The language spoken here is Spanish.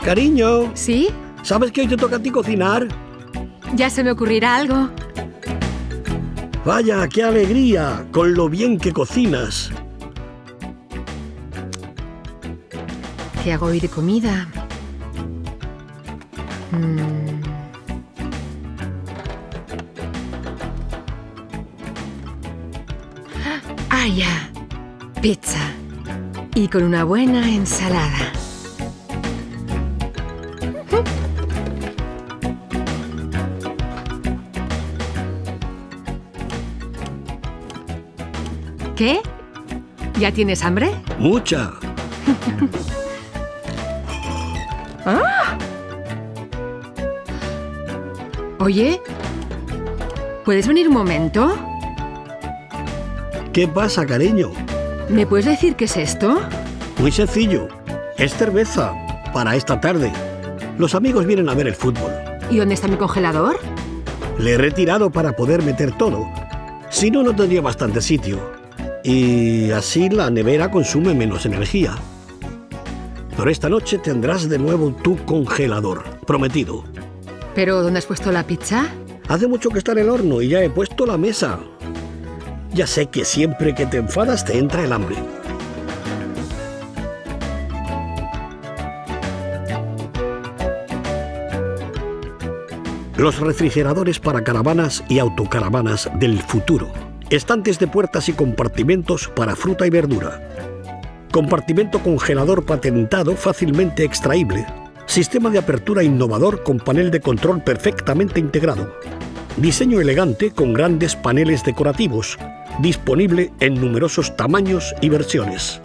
Cariño, ¿Sí? ¿sabes que hoy te toca a ti cocinar? Ya se me ocurrirá algo. Vaya, qué alegría con lo bien que cocinas. ¿Qué hago hoy de comida? Ah, ya. Pizza. Y con una buena ensalada. ¿Qué? ¿Ya tienes hambre? Mucha. Oye, ¿puedes venir un momento? ¿Qué pasa, cariño? ¿Me puedes decir qué es esto? Muy sencillo. Es cerveza para esta tarde. Los amigos vienen a ver el fútbol. ¿Y dónde está mi congelador? Le he retirado para poder meter todo. Si no, no tendría bastante sitio. Y así la nevera consume menos energía. Pero esta noche tendrás de nuevo tu congelador. Prometido. ¿Pero dónde has puesto la pizza? Hace mucho que está en el horno y ya he puesto la mesa. Ya sé que siempre que te enfadas te entra el hambre. Los refrigeradores para caravanas y autocaravanas del futuro. Estantes de puertas y compartimentos para fruta y verdura. Compartimento congelador patentado fácilmente extraíble. Sistema de apertura innovador con panel de control perfectamente integrado. Diseño elegante con grandes paneles decorativos. Disponible en numerosos tamaños y versiones.